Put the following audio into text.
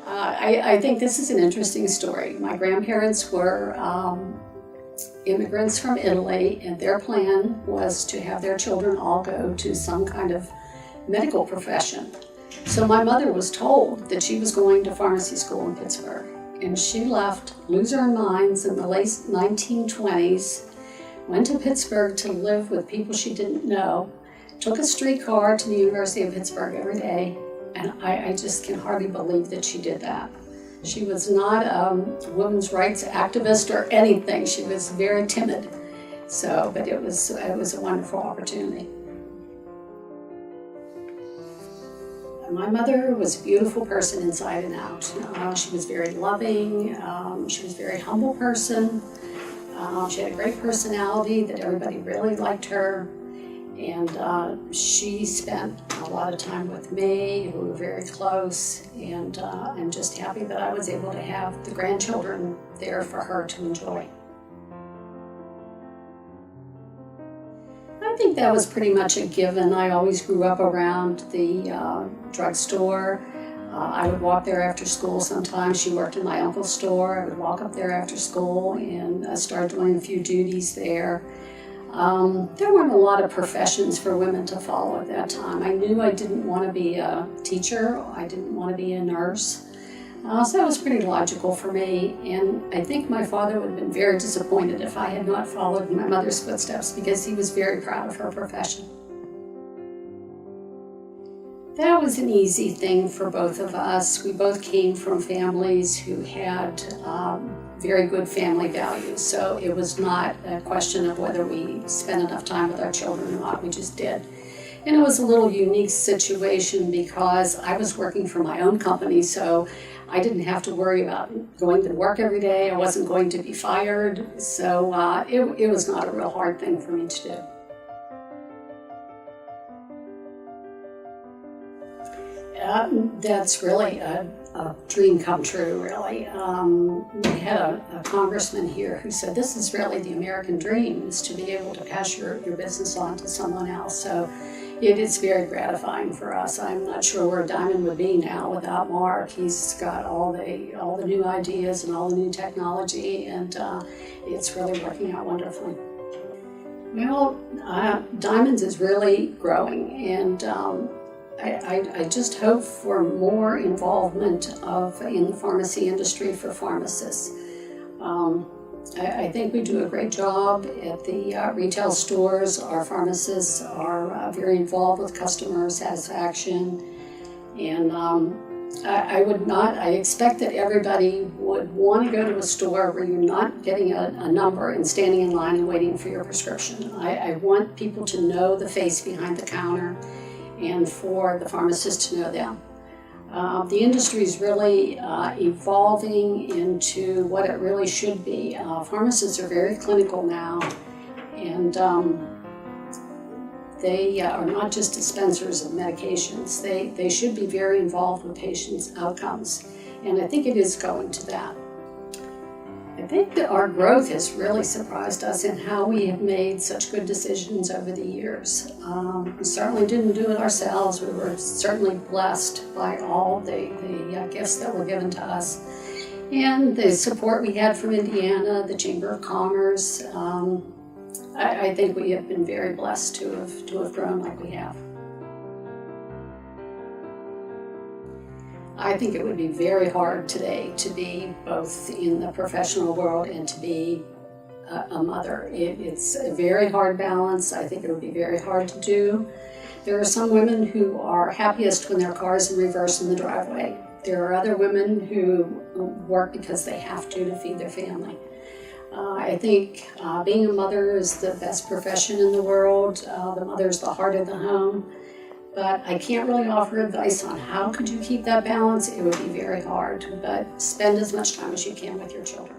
I think this is an interesting story. My grandparents were immigrants from Italy, and their plan was to have their children all go to some kind of medical profession. So my mother was told that she was going to pharmacy school in Pittsburgh, and she left, lose her minds in the late 1920s, went to Pittsburgh to live with people she didn't know, took a streetcar to the University of Pittsburgh every day, and I just can hardly believe that she did that. She was not a women's rights activist or anything. She was very timid. So, but it was a wonderful opportunity. My mother was a beautiful person inside and out. She was very loving. She was a very humble person. She had a great personality that everybody really liked her. And she spent a lot of time with me. We were very close, and I'm just happy that I was able to have the grandchildren there for her to enjoy. I think that was pretty much a given. I always grew up around the drugstore. I would walk there after school sometimes. She worked in my uncle's store. I would walk up there after school and start doing a few duties there. There weren't a lot of professions for women to follow at that time. I knew I didn't want to be a teacher. I didn't want to be a nurse. So that was pretty logical for me. And I think my father would have been very disappointed if I had not followed in my mother's footsteps, because he was very proud of her profession. That was an easy thing for both of us. We both came from families who had very good family values, so it was not a question of whether we spent enough time with our children or not. We just did. And it was a little unique situation because I was working for my own company, so I didn't have to worry about going to work every day. I wasn't going to be fired, so it was not a real hard thing for me to do. That's really a dream come true, really. We had a congressman here who said this is really the American dream, is to be able to pass your business on to someone else. So it is very gratifying for us. I'm not sure where Diamond would be now without Mark. He's got all the new ideas and all the new technology, and it's really working out wonderfully. Well, Diamond is really growing, and I just hope for more involvement in the pharmacy industry for pharmacists. I think we do a great job at the retail stores. Our pharmacists are very involved with customer satisfaction, and I expect that everybody would want to go to a store where you're not getting a number and standing in line and waiting for your prescription. I want people to know the face behind the counter, and for the pharmacist to know them. The industry is really evolving into what it really should be. Pharmacists are very clinical now, and they are not just dispensers of medications. They should be very involved with patients' outcomes, and I think it is going to that. I think that our growth has really surprised us in how we have made such good decisions over the years. We certainly didn't do it ourselves. We were certainly blessed by all the gifts that were given to us, and the support we had from Indiana, the Chamber of Commerce. I think we have been very blessed to have grown like we have. I think it would be very hard today to be both in the professional world and to be a mother. It's a very hard balance. I think it would be very hard to do. There are some women who are happiest when their car is in reverse in the driveway. There are other women who work because they have to feed their family. I think being a mother is the best profession in the world. The mother is the heart of the home. But I can't really offer advice on how could you keep that balance. It would be very hard, but spend as much time as you can with your children.